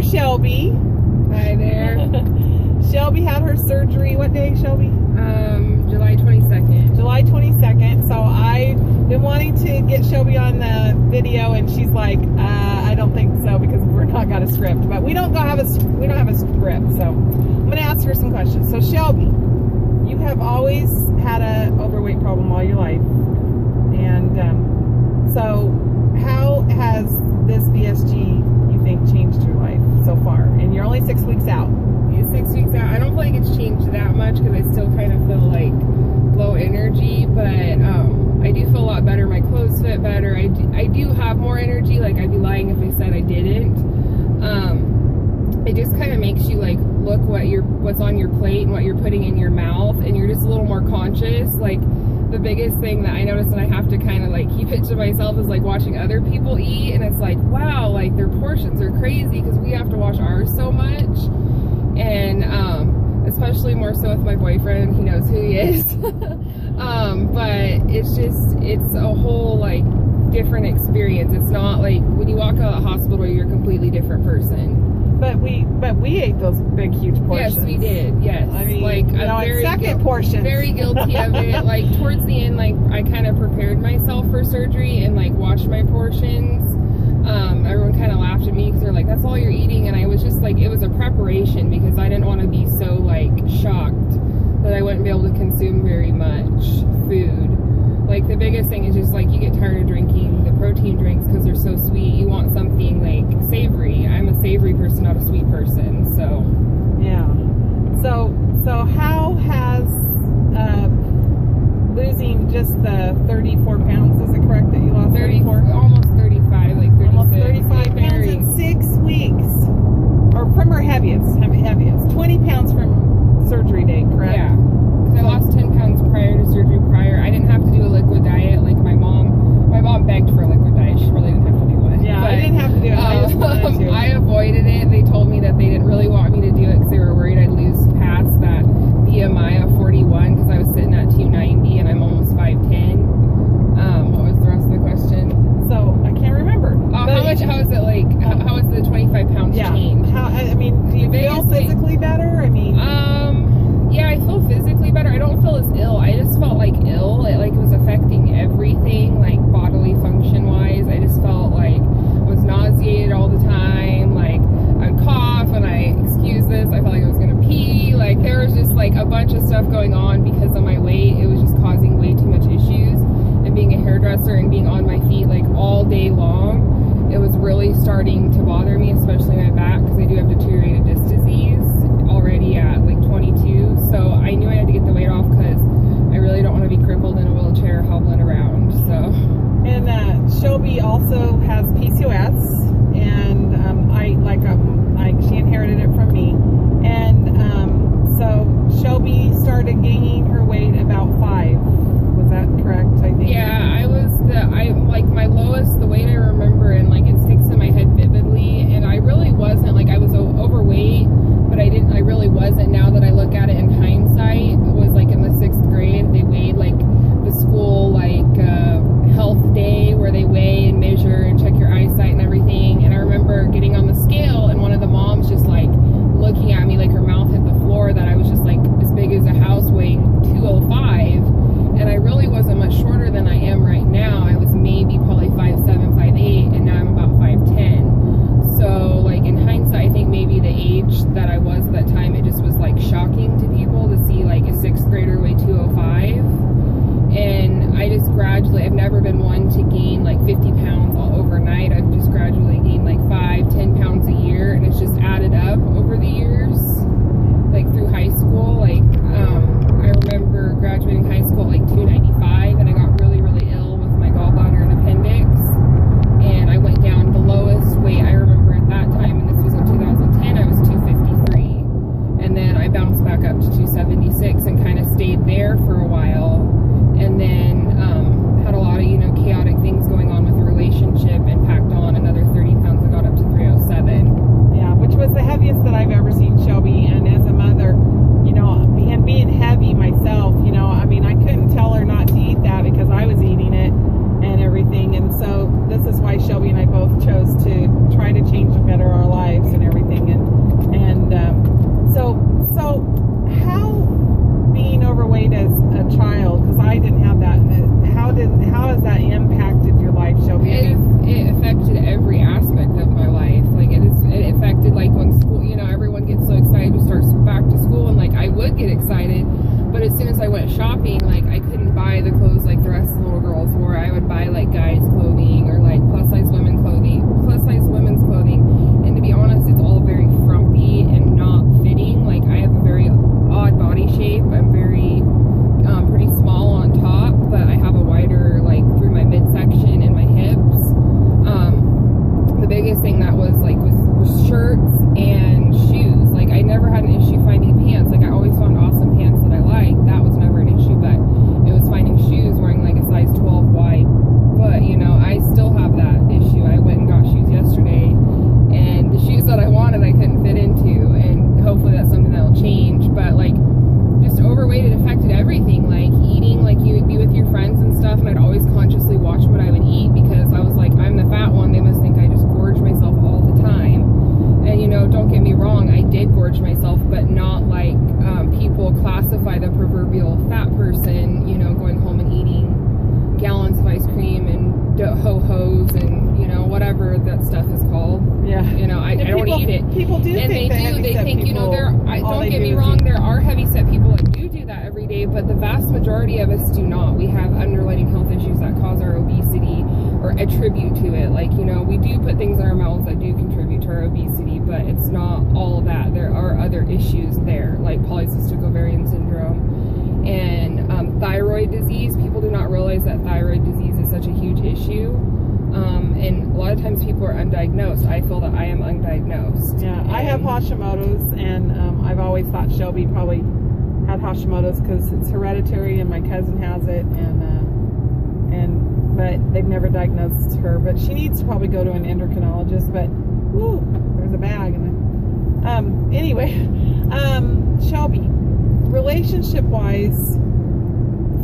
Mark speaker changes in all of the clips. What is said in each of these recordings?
Speaker 1: Daughter Shelby.
Speaker 2: Hi there.
Speaker 1: Shelby had her surgery. What day, Shelby?
Speaker 2: July 22nd.
Speaker 1: July 22nd. So I've been wanting to get Shelby on the video, and she's like, I don't think so because we're not got a script. But we don't have a script, so I'm gonna ask her some questions. So Shelby, you have always had a overweight problem all your life, and so how has this VSG you think changed your life so far? And you're only 6 weeks out.
Speaker 2: 6 weeks out. I don't feel like it's changed that much because I still kind of feel like low energy, but I do feel a lot better. My clothes fit better. I do have more energy. Like, I'd be lying if I said I didn't. It just kind of makes you like look what's on your plate and what you're putting in your mouth, and you're just a little more conscious. Like, the biggest thing that I noticed, and I have to kind of like keep it to myself, is like watching other people eat, and it's like, wow, like their portions are crazy because we have to wash ours so much. And especially more so with my boyfriend, he knows who he is. But it's a whole like different experience. It's not like when you walk out of the hospital, you're a completely different person. But we ate those big, huge portions. Yes, we did. Yes, I mean, like
Speaker 1: second portion.
Speaker 2: Very guilty of it. Like towards the end, like I kind of prepared myself for surgery and like watched my portions. Everyone kind of laughed at me because they're like, "That's all you're eating," and I was just like, it was a preparation because I didn't want to be so like shocked that I wouldn't be able to consume very much food. Like, the biggest thing is just like you get tired of drinking the protein drinks because they're so sweet. You want something like savory. I'm a savory person, not a sweet person. So
Speaker 1: yeah. So how has losing just the 34 pounds, is it correct that you lost 34?
Speaker 2: Almost 35, like 36.
Speaker 1: Almost 35 pounds in 6 weeks. Or from her heaviest. 20 pounds from surgery day, correct?
Speaker 2: Yeah. I lost 10 pounds prior to surgery. I didn't have to do a liquid diet like my mom. My mom begged for a liquid diet. She really didn't have to do one.
Speaker 1: Yeah, but I didn't have to do it. I just wanted to.
Speaker 2: I avoided it. They told me that they didn't really want me to do it because they were worried I'd lose past that BMI of 41 because I was sitting at 290 and I'm almost 5'10". What was the rest of the question?
Speaker 1: So I can't remember.
Speaker 2: How is it like? How is the 25 pounds change?
Speaker 1: I mean, do you feel physically better? I mean,
Speaker 2: yeah, I feel physically better. I don't feel as ill. I just felt like ill. It was affecting everything, like bodily function wise. I just felt like I was nauseated all the time. Like, I'd cough and excuse this, I felt like I was gonna pee. Like, there was just like a bunch of stuff going on because of my weight. It was just causing way too much issues. And being a hairdresser and being on my feet like all day long, it was really starting to bother me, especially my back, because I do have deteriorated disc disease already at like 22. So I knew I had to get the weight off because I really don't want to be crippled in a wheelchair hobbling around. So.
Speaker 1: And Shelby also has PCOS, and she inherited it from me. And so Shelby started gaining her weight about 5. Was that correct? I think.
Speaker 2: Yeah, my lowest, the weight I remember, and like it sticks in my head vividly. And I really wasn't like, I was overweight, but I really wasn't. Now that I look at it in hindsight, it was like in the 6th grade. They weighed like the school health day where they weigh and measure and check your eyesight and everything. And I remember getting on the scale and one of the moms just like looking at me like her mouth hit the floor, that I was just like as big as a house weighing 205. And I really wasn't much shorter than I am right now. I was maybe probably 5'7", 5'8", and now I'm about 5'10". So like in hindsight, I think maybe the age that I was at that time, it just was like shocking to people to see like a 6th grader weigh 205. And I just gradually, I've never been one to gain like 50 pounds all overnight. I've just gradually gained like 5-10 pounds a year, and it's just added up over the years, like through high school. Like I remember graduating high school at like 295, and I got really, really ill with my gallbladder and appendix, and I went down the lowest weight I remember at that time, and this was in 2010, I was 253, and then I bounced back up to 276 and kind of stayed there for a while, and then had a lot of chaotic things going on with the relationship, and packed on another 30 pounds. I got up to 307.
Speaker 1: Yeah, which was the heaviest that I've ever seen Shelby. And as a mother, and being heavy myself, I mean, I couldn't tell her not to
Speaker 2: vast majority of us do not. We have underlying health issues that cause our obesity or attribute to it. Like, you know, we do put things in our mouths that do contribute to our obesity, but it's not all of that. There are other issues there, like polycystic ovarian syndrome and thyroid disease. People do not realize that thyroid disease is such a huge issue. And a lot of times people are undiagnosed. I feel that I am undiagnosed.
Speaker 1: Yeah, I have Hashimoto's, and I've always thought Shelby probably had Hashimoto's because it's hereditary, and my cousin has it, but they've never diagnosed her. But she needs to probably go to an endocrinologist. But whoo, there's a bag in it. Anyway, Shelby, relationship-wise,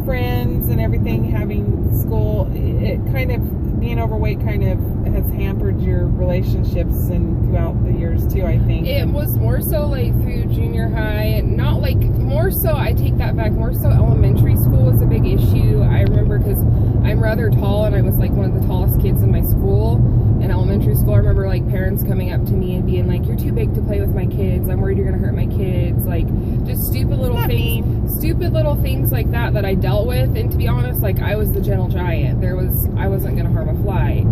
Speaker 1: friends and everything, having school, it kind of, being overweight kind of has hampered your relationships and throughout the years too, I think.
Speaker 2: It was more so like through junior high, not like, more so, I take that back, more so elementary school was a big issue. I remember because I'm rather tall and I was like one of the tallest kids in my school. In elementary school, I remember like parents coming up to me and being like, "You're too big to play with my kids. I'm worried you're gonna hurt my kids." Like, just stupid little things like that I dealt with. And to be honest, like, I was the gentle giant. I wasn't gonna harm a fly.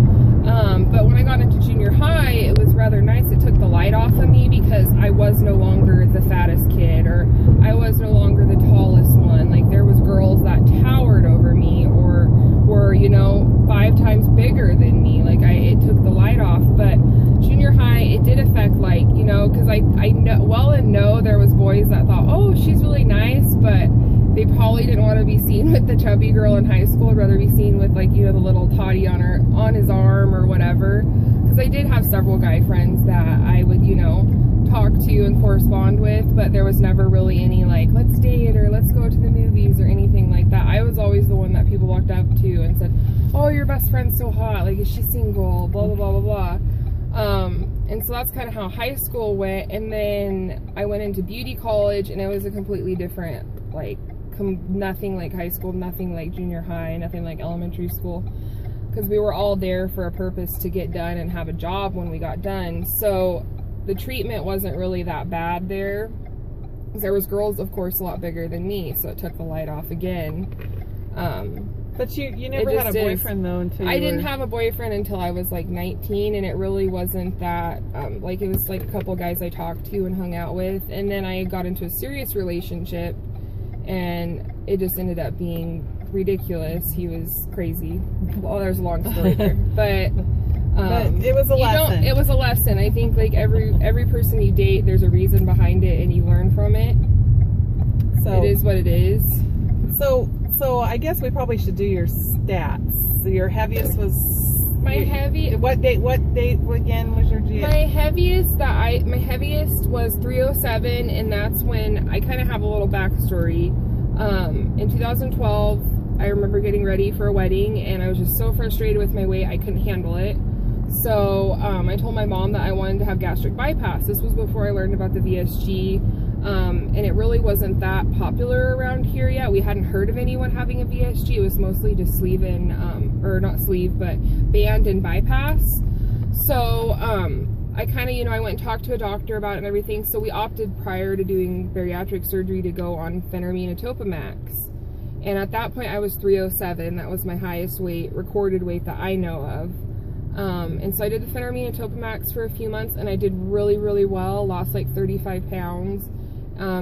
Speaker 2: But when I got into junior high, it was rather nice. It took the light off of me because I was no longer the fattest kid, or I was no longer the tallest one. Like, there was girls that towered over me or were, you know, 5 times bigger than me. Like, it took the light off. But junior high, it did affect, like, you know, because I know there was boys that thought, "Oh, she's really nice," but they probably didn't want to be seen with the chubby girl in high school. I'd rather be seen with, like, you know, the little toddy on his arm or whatever. Because I did have several guy friends that I would, you know, talk to and correspond with, but there was never really any, like, let's date or let's go to the movies or anything like that. I was always the one that people walked up to and said, "Oh, your best friend's so hot. Like, is she single? Blah, blah, blah, blah, blah." And so that's kind of how high school went. And then I went into beauty college, and it was a completely different, like, nothing like high school, nothing like junior high, nothing like elementary school, because we were all there for a purpose to get done and have a job when we got done. So the treatment wasn't really that bad there. There was girls, of course, a lot bigger than me, so it took the light off again.
Speaker 1: But you never had a boyfriend though until
Speaker 2: I didn't have a boyfriend until I was like 19, and it really wasn't that, like, it was like a couple guys I talked to and hung out with, and then I got into a serious relationship, and it just ended up being ridiculous. He was crazy. Well, there's a long story there, but
Speaker 1: it was a lesson.
Speaker 2: It was a lesson. I think, like, every person you date, there's a reason behind it, and you learn from it. So it is what it is.
Speaker 1: So I guess we probably should do your stats. So your heaviest was
Speaker 2: what date again was your GH? My heaviest was 307, and that's when I kind of have a little backstory. In 2012, I remember getting ready for a wedding, and I was just so frustrated with my weight I couldn't handle it. So I told my mom that I wanted to have gastric bypass. This was before I learned about the VSG. And it really wasn't that popular around here yet. We hadn't heard of anyone having a VSG. It was mostly just sleeve and, or not sleeve, but band and bypass. So I kind of, you know, I went and talked to a doctor about it and everything. So we opted prior to doing bariatric surgery to go on phentermine and Topamax. And at that point I was 307. That was my highest weight, recorded weight that I know of. And so I did the phentermine and Topamax for a few months, and I did really, really well. Lost like 35 pounds.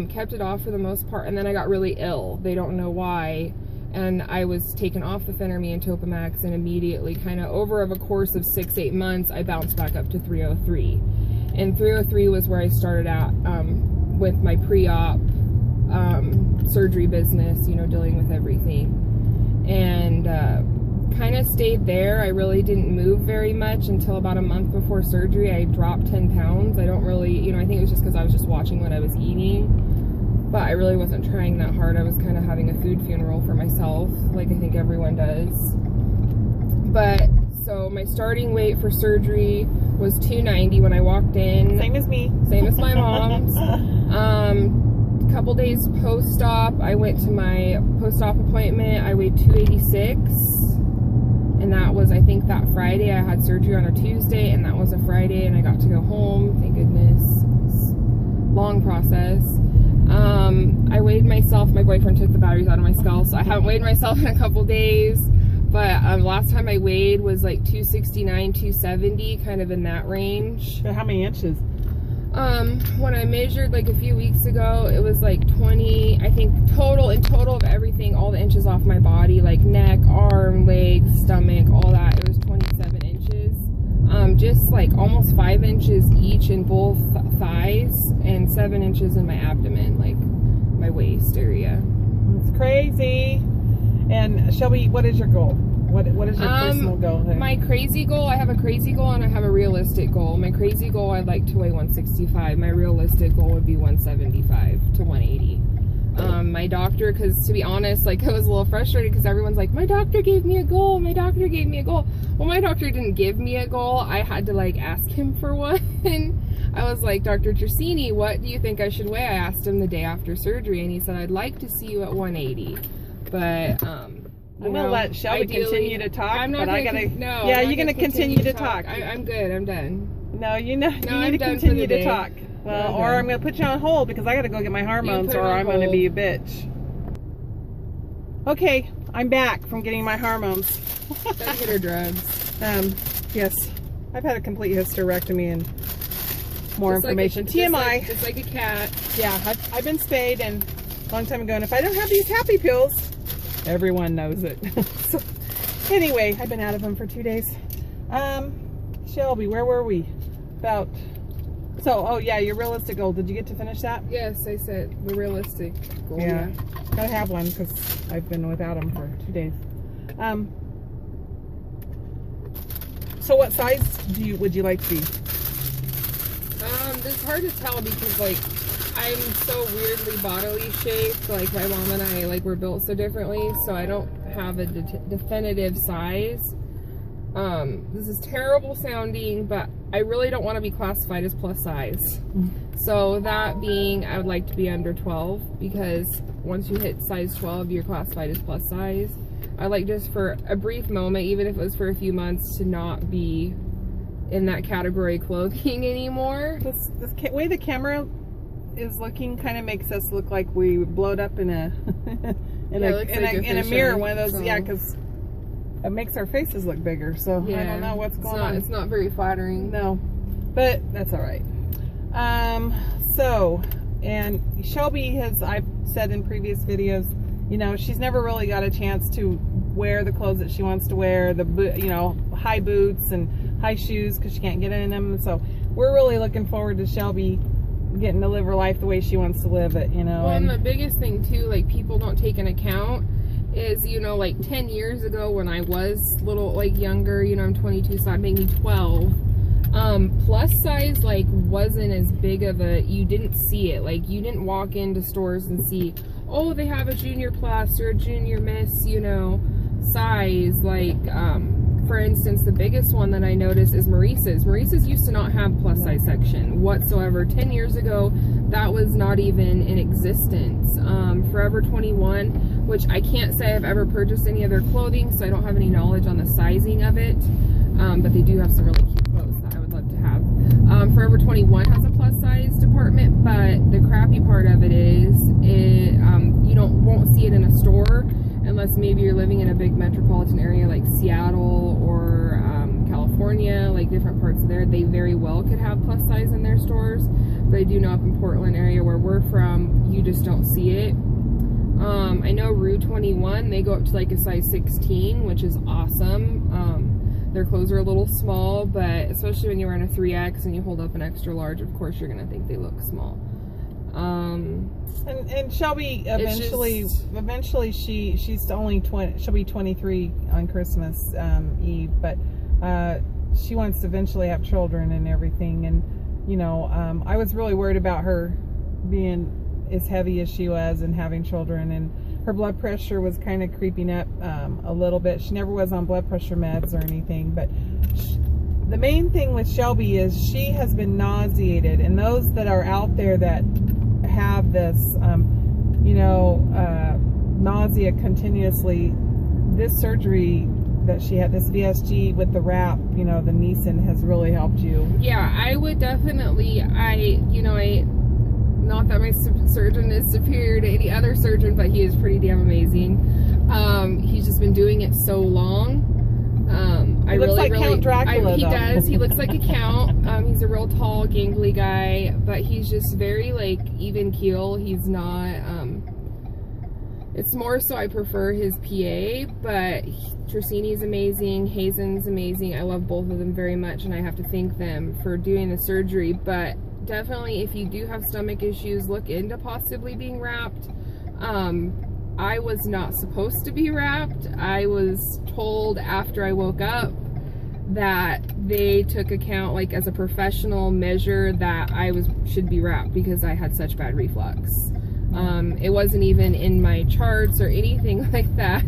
Speaker 2: Kept it off for the most part, and then I got really ill. They don't know why, and I was taken off the phentermine and Topamax, and immediately, kind of over a course of 6-8 months, I bounced back up to 303. And 303 was where I started out with my pre-op surgery business, you know, dealing with everything. And kind of stayed there. I really didn't move very much until about a month before surgery. I dropped 10 pounds. I don't really, you know, I think it was just because I was just watching what I was eating, but I really wasn't trying that hard. I was kind of having a food funeral for myself, like I think everyone does. But so my starting weight for surgery was 290 when I walked in.
Speaker 1: Same as me. Same
Speaker 2: as my mom's. A couple days post-op, I went to my post-op appointment. I weighed 286. And that was, I think, that Friday. I had surgery on a Tuesday, and that was a Friday, and I got to go home. Thank goodness. Long process. I weighed myself. My boyfriend took the batteries out of my skull, so I haven't weighed myself in a couple days. But last time I weighed was like 269, 270, kind of in that range.
Speaker 1: But how many inches?
Speaker 2: When I measured like a few weeks ago, it was like 20, I think in total of everything, all the inches off my body, like neck, arm, legs, stomach, all that, it was 27 inches. Just like almost 5 inches each in both thighs and 7 inches in my abdomen, like my waist area.
Speaker 1: It's crazy. And Shelby, what is your goal? What is your personal goal here?
Speaker 2: My crazy goal, I have a crazy goal and I have a realistic goal. My crazy goal, I'd like to weigh 165. My realistic goal would be 175 to 180. My doctor, because to be honest, like I was a little frustrated because everyone's like, my doctor gave me a goal, my doctor gave me a goal. Well, my doctor didn't give me a goal. I had to like ask him for one. I was like, Dr. Tersini, what do you think I should weigh? I asked him the day after surgery and he said, I'd like to see you at 180. But,
Speaker 1: I'm gonna let Shelby continue to talk,
Speaker 2: I'm not
Speaker 1: but I gotta.
Speaker 2: No,
Speaker 1: yeah, you're gonna continue to talk.
Speaker 2: I'm good. I'm done.
Speaker 1: No, you need to
Speaker 2: done
Speaker 1: continue
Speaker 2: for the
Speaker 1: to
Speaker 2: day.
Speaker 1: talk. Well, or I'm gonna put you on hold because I gotta go get my hormones, or I'm gonna be a bitch. Okay, I'm back from getting my hormones.
Speaker 2: Don't get her drugs.
Speaker 1: Yes, I've had a complete hysterectomy and more
Speaker 2: Just
Speaker 1: information.
Speaker 2: Like
Speaker 1: TMI.
Speaker 2: Just like a cat.
Speaker 1: Yeah, I've been spayed and a long time ago, and if I don't have these happy pills, everyone knows it. So, anyway, I've been out of them for 2 days. Shelby, where were we? Oh yeah, your realistic goal. Did you get to finish that?
Speaker 2: Yes, I said the realistic goal.
Speaker 1: Yeah. Gotta have one because I've been without them for 2 days. So what size would you like to be?
Speaker 2: It's hard to tell because like I'm so weirdly bodily shaped. Like my mom and I, like we're built so differently, so I don't have a definitive size. This is terrible sounding, but I really don't want to be classified as plus size. So that being, I would like to be under 12 because once you hit size 12, you're classified as plus size. I like just for a brief moment, even if it was for a few months, to not be in that category of clothing anymore.
Speaker 1: This way the camera is looking kind of makes us look like we blowed up in a in a mirror, one of those. So. Yeah, because it makes our faces look bigger. So yeah, I don't know what's going on.
Speaker 2: It's not very flattering.
Speaker 1: No, but that's all right. So, and Shelby has, I've said in previous videos, you know, she's never really got a chance to wear the clothes that she wants to wear, high boots and high shoes because she can't get in them. So we're really looking forward to Shelby getting to live her life the way she wants to live it, you know.
Speaker 2: Well, and the biggest thing too, like people don't take into account is, you know, like 10 years ago when I was little, like younger, you know, I'm 22, so that made me 12. Plus size, like, wasn't as big of a, you didn't see it. Like, you didn't walk into stores and see, oh, they have a junior plus or a junior miss, you know, size. Like, for instance, the biggest one that I noticed is Maurice's. Maurice's used to not have plus size section whatsoever. 10 years ago, that was not even in existence. Forever 21, which I can't say I've ever purchased any of their clothing, so I don't have any knowledge on the sizing of it. But they do have some really cute clothes that I would love to have. Forever 21 has a plus size department, but the crappy part of it is you won't see it in a store unless maybe you're living in a big metropolitan area like Seattle or California, like different parts of there. They very well could have plus size in their stores, but I do know up in Portland area where we're from, you just don't see it. I know Rue 21, they go up to like a size 16, which is awesome. Their clothes are a little small, but especially when you're wearing a 3X and you hold up an extra large, of course you're gonna think they look small.
Speaker 1: And Shelby eventually she's only 20. She'll be 23 on Christmas Eve, but she wants to eventually have children and everything. And you know, I was really worried about her being as heavy as she was and having children, and her blood pressure was kind of creeping up a little bit. She never was on blood pressure meds or anything, but the main thing with Shelby is she has been nauseated, and those that are out there that have this nausea continuously, this surgery that she had, this VSG with the wrap, you know, the Nissen, has really helped you.
Speaker 2: Yeah, I would definitely, not that my surgeon is superior to any other surgeon, but he is pretty damn amazing. He's just been doing it so long.
Speaker 1: He looks like Count Dracula,
Speaker 2: he
Speaker 1: though.
Speaker 2: does. He looks like a count. He's a real tall, gangly guy, but he's just very like even keel. He's not. It's more so I prefer his PA, but Tracini's amazing. Hazen's amazing. I love both of them very much, and I have to thank them for doing the surgery. But definitely, if you do have stomach issues, look into possibly being wrapped. I was not supposed to be wrapped. I was told after I woke up that they took account, like as a professional measure, that I should be wrapped because I had such bad reflux. It wasn't even in my charts or anything like that.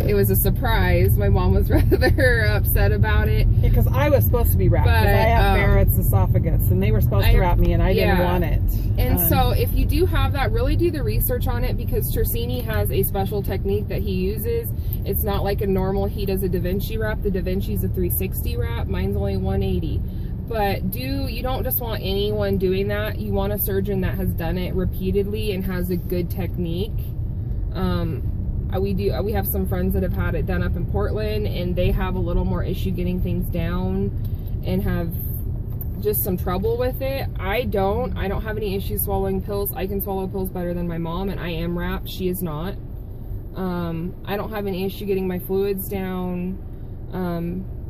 Speaker 2: It was a surprise. My mom was rather upset about it.
Speaker 1: Yeah, because I was supposed to be wrapped because I have Barrett's esophagus, and they were supposed to wrap me, and I didn't want it.
Speaker 2: And so if you do have that, really do the research on it, because Tracini has a special technique that he uses. It's not like a normal, he does a Da Vinci wrap. The Da Vinci's a 360 wrap. Mine's only 180. But you don't just want anyone doing that. You want a surgeon that has done it repeatedly and has a good technique. We have some friends that have had it done up in Portland, and they have a little more issue getting things down and have just some trouble with it. I don't have any issues swallowing pills. I can swallow pills better than my mom, and I am wrapped. She is not. I don't have any issue getting my fluids down.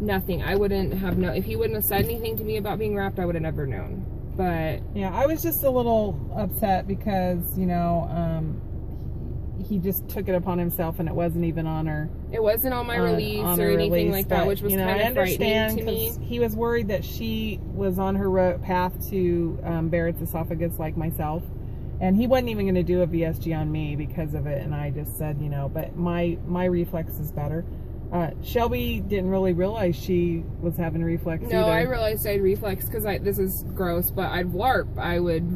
Speaker 2: Nothing. I wouldn't have known. If he wouldn't have said anything to me about being wrapped, I would have never known. But
Speaker 1: yeah, I was just a little upset because, you know, he just took it upon himself, and it wasn't even on her.
Speaker 2: It wasn't on my release or anything like that, which was kind of frightening to me.
Speaker 1: He was worried that she was on her path to Barrett's esophagus like myself, and he wasn't even going to do a VSG on me because of it. And I just said, you know, but my reflex is better. Shelby didn't really realize she was having reflex either.
Speaker 2: No, I realized I had reflex because this is gross, but I'd warp. I would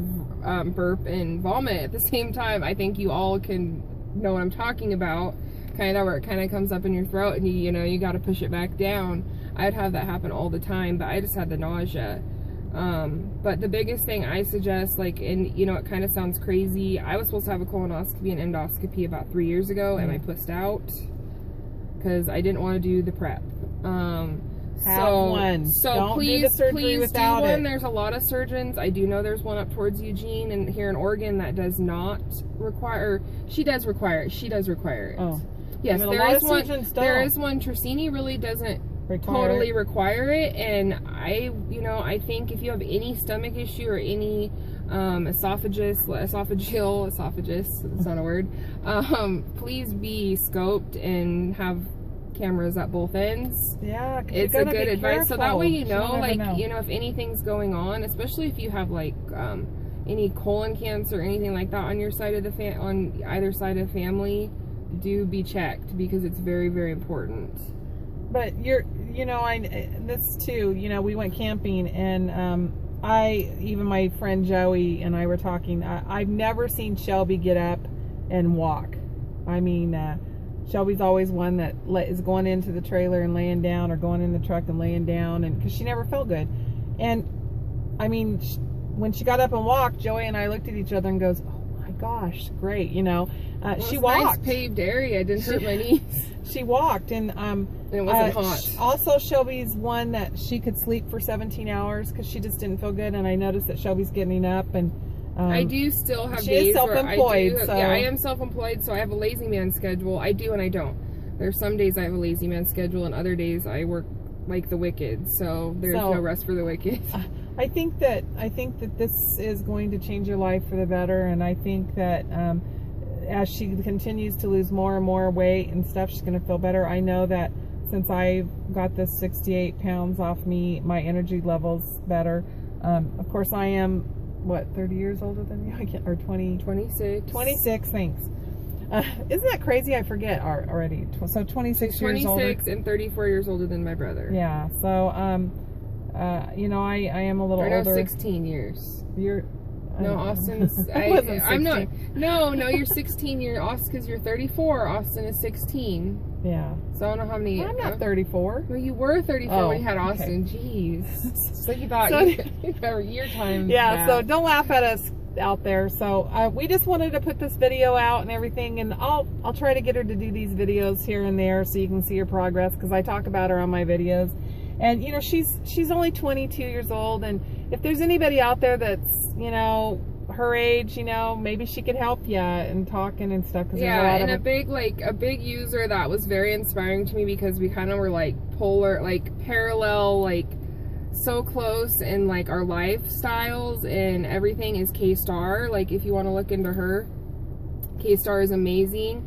Speaker 2: burp and vomit at the same time. I think you all can know what I'm talking about, kind of, where it kind of comes up in your throat and you got to push it back down. I'd have that happen all the time, but I just had the nausea. But the biggest thing I suggest, like, and it kind of sounds crazy, I was supposed to have a colonoscopy and endoscopy about 3 years ago, and I pussed out because I didn't want to do the prep. So please do one. There's a lot of surgeons. I do know there's one up towards Eugene and here in Oregon that does not require. She does require it.
Speaker 1: Oh,
Speaker 2: yes, there is one. There is one. Tracini really doesn't totally require it, and I think if you have any stomach issue or any esophagus, that's not a word. Please be scoped and have cameras at both ends.
Speaker 1: Yeah,
Speaker 2: it's a good advice. So that way if anything's going on, especially if you have like any colon cancer or anything like that on your side of the on either side of the family, do be checked because it's very, very important.
Speaker 1: But this too, we went camping, and even my friend Joey and I were talking, I've never seen Shelby get up and walk. I mean, Shelby's always one that is going into the trailer and laying down, or going in the truck and laying down, and because she never felt good. And I mean, when she got up and walked, Joey and I looked at each other and goes, "Oh my gosh, great!" She walked.
Speaker 2: Nice paved area. It didn't hurt my knees.
Speaker 1: She walked, and
Speaker 2: it wasn't hot.
Speaker 1: Also, Shelby's one that she could sleep for 17 hours because she just didn't feel good. And I noticed that Shelby's getting up, and
Speaker 2: I do still have
Speaker 1: she
Speaker 2: days
Speaker 1: is self-employed.
Speaker 2: where I am self-employed, so I have a lazy man schedule. I do and I don't. There's some days I have a lazy man schedule, and other days I work like the wicked. So there's no rest for the wicked.
Speaker 1: I think that this is going to change your life for the better, and I think that as she continues to lose more and more weight and stuff, she's going to feel better. I know that since I got this 68 pounds off me, my energy level's better. Of course, I am, 30 years older than you? I can't, or 20?
Speaker 2: 26.
Speaker 1: 26, thanks. Isn't that crazy? I forget already. So 26 years older.
Speaker 2: 26 and 34 years older than my brother.
Speaker 1: Yeah, so, I am a little older.
Speaker 2: 16 years. Austin's.
Speaker 1: I'm not.
Speaker 2: No, you're 16. You're Austin because you're 34. Austin is 16.
Speaker 1: Yeah.
Speaker 2: So I don't know how many.
Speaker 1: I'm not 34.
Speaker 2: Well, you were 34 when you had Austin. Okay. Jeez. So you thought your time.
Speaker 1: Yeah. Back. So don't laugh at us out there. So we just wanted to put this video out and everything, and I'll try to get her to do these videos here and there so you can see her progress, because I talk about her on my videos. And you know, she's only 22 years old, and if there's anybody out there that's, you know, her age, you know, maybe she could help you and talking and stuff.
Speaker 2: Yeah, and a big user that was very inspiring to me, because we kind of were like parallel, like so close in like our lifestyles and everything, is K-Star. Like, if you want to look into her, K-Star is amazing.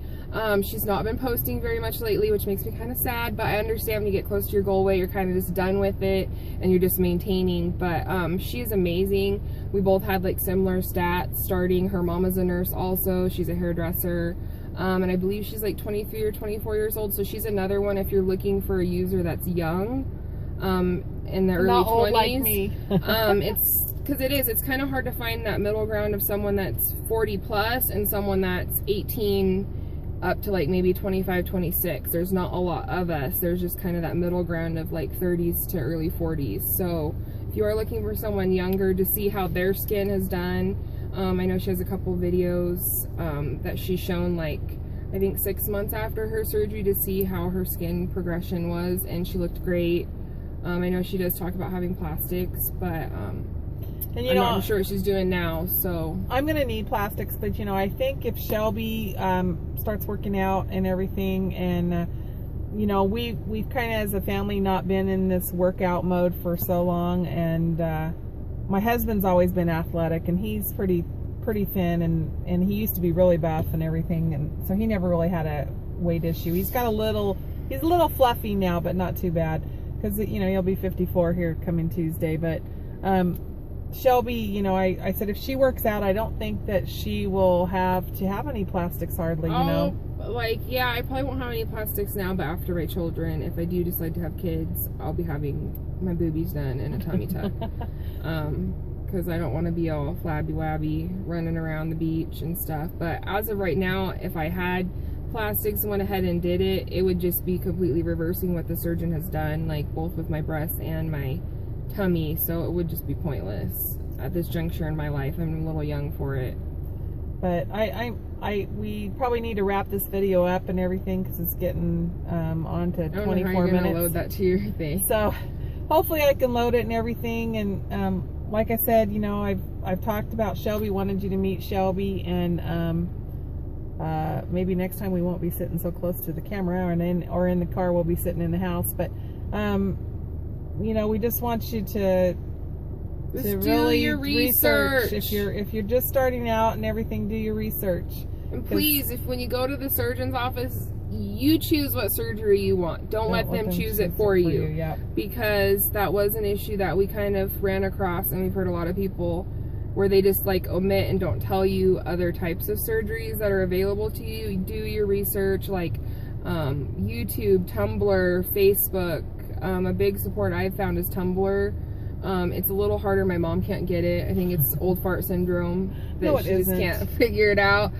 Speaker 2: She's not been posting very much lately, which makes me kind of sad, but I understand when you get close to your goal weight, you're kind of just done with it and you're just maintaining. But she is amazing. We both had like similar stats starting. Her mom is a nurse also. She's a hairdresser. And I believe she's like 23 or 24 years old. So she's another one if you're looking for a user that's young, in the early 20s.
Speaker 1: Old like me.
Speaker 2: It's kind of hard to find that middle ground of someone that's 40 plus and someone that's 18 up to like maybe 25, 26. There's not a lot of us. There's just kind of that middle ground of like 30s to early 40s. So if you are looking for someone younger to see how their skin has done, I know she has a couple videos that she's shown, like I think 6 months after her surgery, to see how her skin progression was, and she looked great. I know she does talk about having plastics, but and I'm not sure what she's doing now, so
Speaker 1: I'm gonna need plastics. But you know, I think if Shelby starts working out and everything, and you know, we've kind of as a family not been in this workout mode for so long, and my husband's always been athletic, and he's pretty thin, and he used to be really buff and everything, and so he never really had a weight issue. He's a little fluffy now, but not too bad, because you know, he'll be 54 here coming Tuesday. But Shelby, you know, I said if she works out, I don't think that she will have to have any plastics hardly, you know.
Speaker 2: Like, yeah, I probably won't have any plastics now, but after my children, if I do decide to have kids, I'll be having my boobies done and a tummy tuck. Because I don't want to be all flabby-wabby running around the beach and stuff. But as of right now, if I had plastics and went ahead and did it, it would just be completely reversing what the surgeon has done, like both with my breasts and my tummy, so it would just be pointless at this juncture in my life. I'm a little young for it.
Speaker 1: But we probably need to wrap this video up and everything, because it's getting on to 24 minutes. I don't know how you're gonna load that to your thing. So hopefully I can load it and everything. And like I said, you know, I've talked about Shelby, wanted you to meet Shelby, and maybe next time we won't be sitting so close to the camera, or in the car. We'll be sitting in the house. But you know, we just want you to really do your research. If you're just starting out and everything, do your research.
Speaker 2: And please, if when you go to the surgeon's office, you choose what surgery you want. Don't let them choose it for you.
Speaker 1: Yeah.
Speaker 2: Because that was an issue that we kind of ran across, and we've heard a lot of people where they just like omit and don't tell you other types of surgeries that are available to you. Do your research, like YouTube, Tumblr, Facebook. A big support I've found is Tumblr. It's a little harder. My mom can't get it. I think it's old fart syndrome that she just can't figure it out.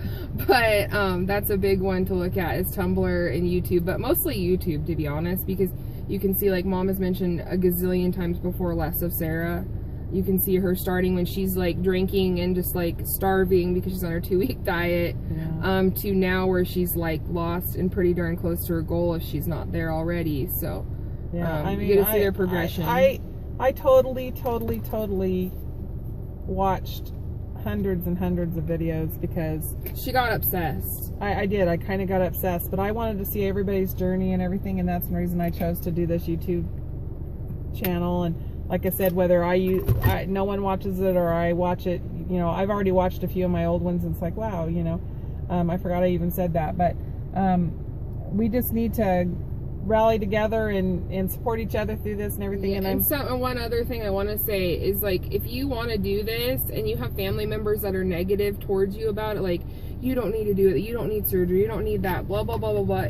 Speaker 2: But that's a big one to look at, is Tumblr and YouTube, but mostly YouTube, to be honest, because you can see, like Mom has mentioned a gazillion times before, less of Sarah. You can see her starting when she's like drinking and just like starving because she's on her 2-week diet, to now where she's like lost and pretty darn close to her goal if she's not there already. So
Speaker 1: yeah, I mean,
Speaker 2: you get to see their progression.
Speaker 1: I totally watched hundreds and hundreds of videos, because
Speaker 2: she got obsessed.
Speaker 1: I did. I kind of got obsessed, but I wanted to see everybody's journey and everything, and that's the reason I chose to do this YouTube channel. And like I said, whether no one watches it or I watch it, you know, I've already watched a few of my old ones, and it's like, wow, you know, I forgot I even said that. But we just need to rally together and support each other through this and everything.
Speaker 2: Yeah, and one other thing I want to say is, like, if you want to do this and you have family members that are negative towards you about it, like, you don't need to do it, you don't need surgery, you don't need that, blah blah blah blah blah,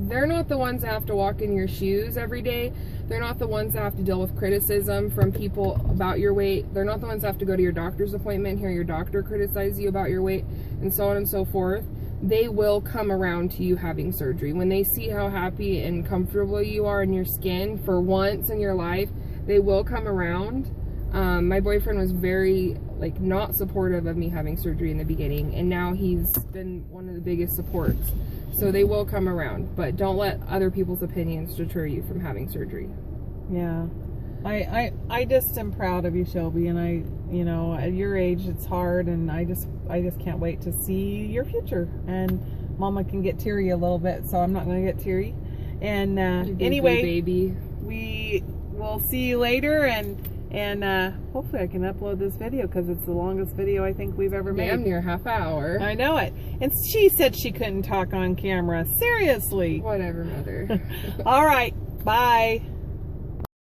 Speaker 2: they're not the ones that have to walk in your shoes every day. They're not the ones that have to deal with criticism from people about your weight. They're not the ones that have to go to your doctor's appointment, hear your doctor criticize you about your weight, and so on and so forth. They will come around to you having surgery. When they see how happy and comfortable you are in your skin for once in your life, they will come around. My boyfriend was very, like, not supportive of me having surgery in the beginning, and now he's been one of the biggest supports. So they will come around, but don't let other people's opinions deter you from having surgery.
Speaker 1: Yeah. I just am proud of you, Shelby, and you know, at your age it's hard, and I just can't wait to see your future. And Mama can get teary a little bit, so I'm not going to get teary. And anyway,
Speaker 2: baby,
Speaker 1: we will see you later, and hopefully I can upload this video because it's the longest video I think we've ever made.
Speaker 2: Damn near half hour.
Speaker 1: I know it. And she said she couldn't talk on camera. Seriously.
Speaker 2: Whatever, mother.
Speaker 1: All right. Bye.